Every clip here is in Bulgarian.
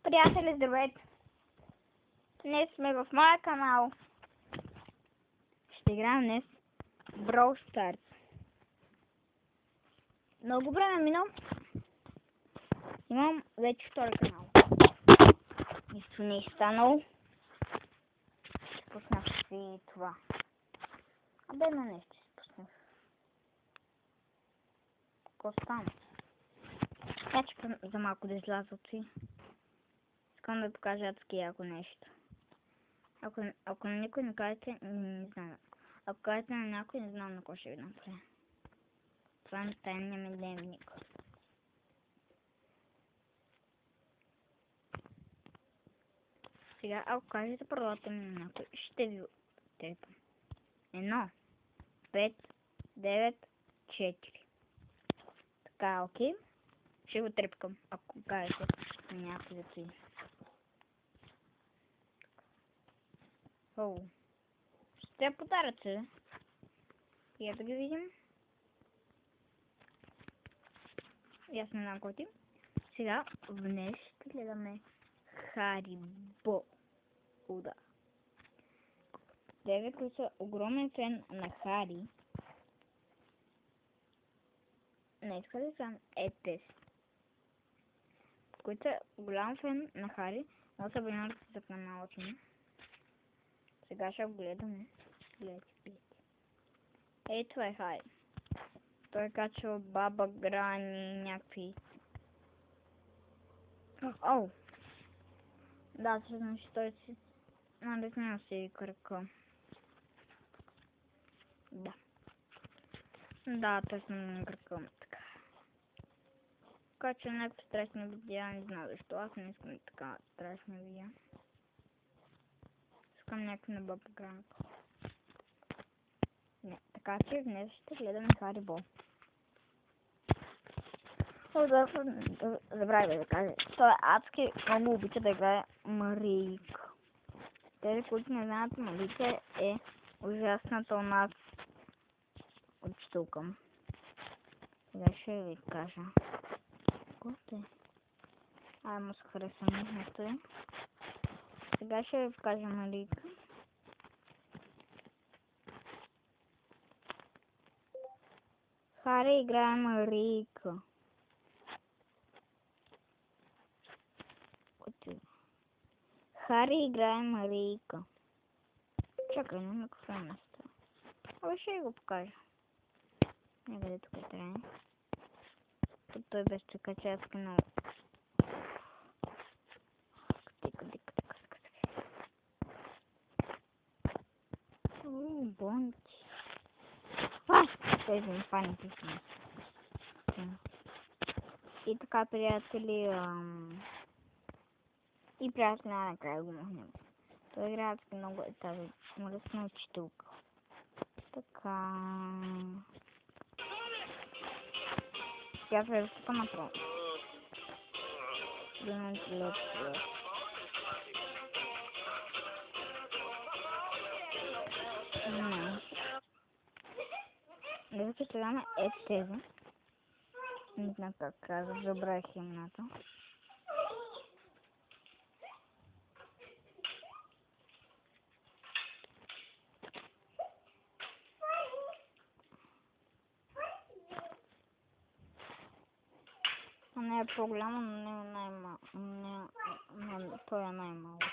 Приятели, здравейте! Днес сме в моя канал. Ще играем днес Brawl Stars. Много време мина. Имам вече втори канал. Нищо не е станало. Ще пуснах си това. Абе, на нещо ще пуснах. Какво стана? Я чекам за малко да изляза от си. Искам да покажа адски яко нещо. Ако на никой не кажете, не знам. Ако кажете на някой, не знам на кой ще ви направя. Това е тайния ми дневник. Сега, ако кажете правилата ми на някой, ще ви трепам. 1, 5, 9, 4. Така, окей? Ще го трепкам, ако кажете на някой да ти. Оу. Ще подаръци. Я да ги видим. И аз не знам кой ти. Сега днес ще гледаме Харибо. Да. Тебе, които са огромен фен на Хари. Не иска да съм ЕТС. Които са голям фен на Хари, може да абонирате за каналът ми. Сега ще го гледаме. Гледайте. Ей, това е Хари. Той качва Баба Грани, някакви... Оу! Да, всъщност той си... Нариснял си кръка. Да. Да, точно на кръка. Така. Качва някакви страшни видеа, не знам защо. Аз не искам така страшни видеа. Искам някакви на Баба Грани. Не, така че днес ще гледаме Харибо. Забравя да кажа. Той адски много обича да играе Марийка. Тези, които не знаят, Марийка е ужасната у нас учителка. Сега ще ви кажа. Господи. Ай, му се хареса нещо. Сега ще ви кажа Марийка. Хари играе Марийка. Хари играе Марийка. Чакай, няма какво место. Абе ще го покажа. Някъде тук трябва. Тук той без така че аз канал. Бонти. Тези ми фани писма. И така, приятели, и приятели накрая го махнем. Той играе много е тази мръсна учителка. Така... Сега се разтъпа направо. Дето че сега е тези. Не знам как казва, забравих имената. Не е по-голямо, но не е най-малко. Той е най-малко.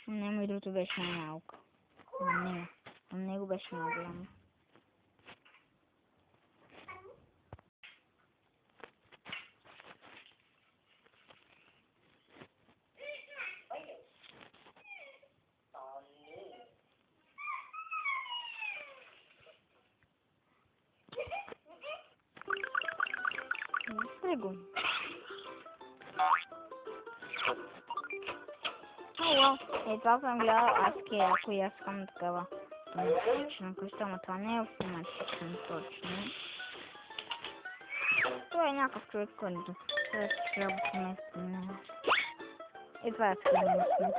Не, и другото беше най-малко. На него беше най-голямо. Вижте го. Това съм гледал адски яко и аз искам такава автоматична къща, ама това не е автоматично точно. Това е някакъв човек, който трябва да вместо. И това е склонностно.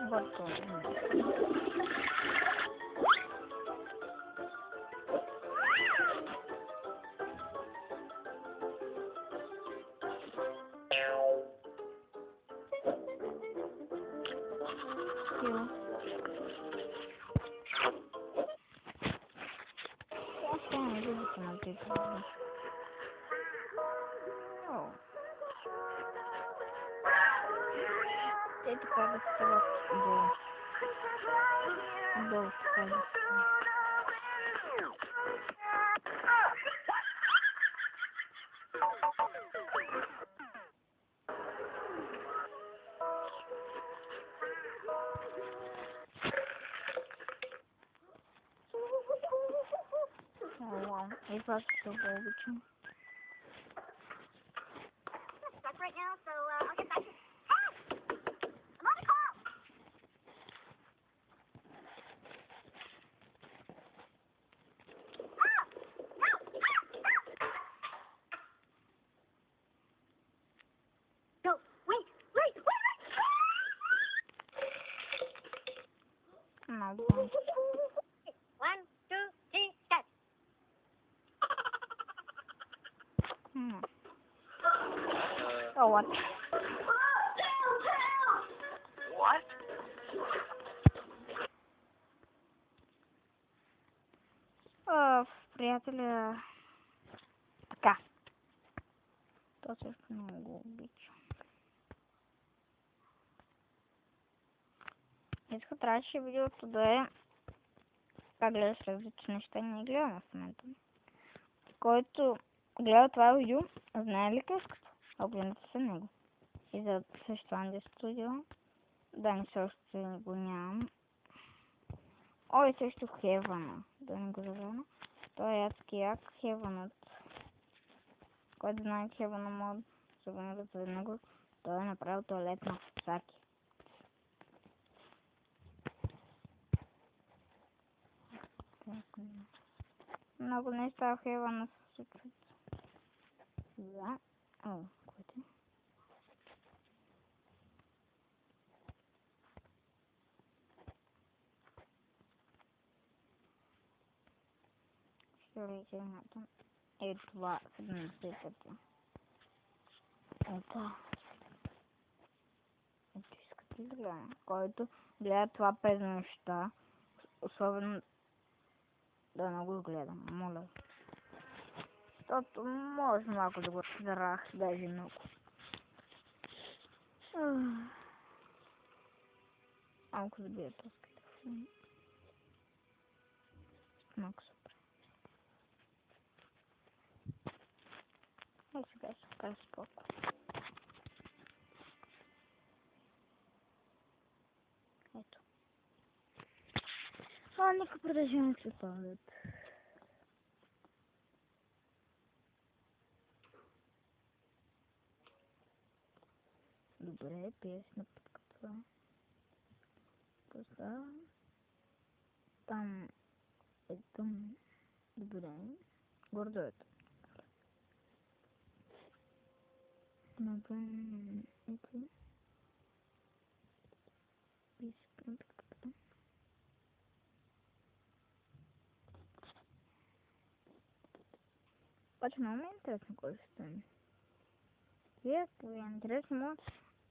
Готово. Не буду смотреть. Это кажется вот был кажется. Вау, и вас все получим. Right now, so I'll get back to you. Hey! I'm on a call! No! Wait! Ну, 1, 2, 3, start! вот. What? Приятеля. Така. То също много обичам. Днеска трябваше видеото да е как гледаш различни неща и не гледам в момента. Който гледа това видео, знае ли къската? Обвинете се него. И за също Анди Студио. Да, не все още го нямам. Ой, също Хевана. Да не го забравя. Той е адски як Хеванът. Който знае Хевана мод, се върнат за него. Той е направил туалет на всаки. Много неща в Хевана се случват. Да. О, който е? Ще влече едната. Е това 70 пъти. Ето. Ето искате да гледам. Който гледа това 5 неща, особено да не го гледам, моля. Защото може малко да го зарах, даже много. Малко да бия този телефон. Малко супер. И сега ще кажа споко. Ето. Нека продължим да се падат. Добре, песня подкъпва. Поставям. Там е там. Добре. Гордо ето. Направим ето. Песня подкъпва. Обаче много ми е интересно кой ще стане. Вие, ако ви е интересно,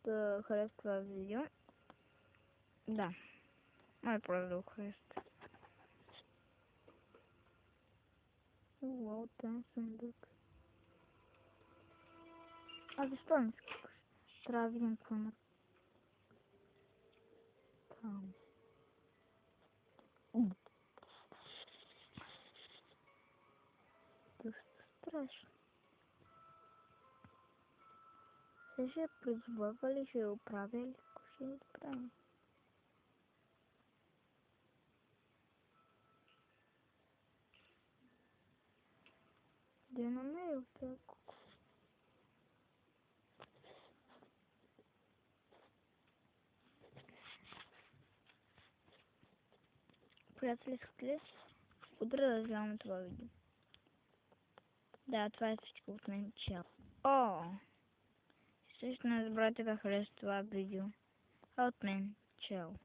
да харесате това видео. Да. Май просто да го харесате. Уау, там сундук. А защо не скакаш? Трябва да видим какво има там. Доста страшно. Сега ще призовава ли, ще оправя ли, какво ще да правим? Да я намерил тази кукла. Приятели, искате ли? Утре да вземем това видео. Да, това е всичко от мен, чел. О! Също не забравяйте да харесате това видео. От мен, чел.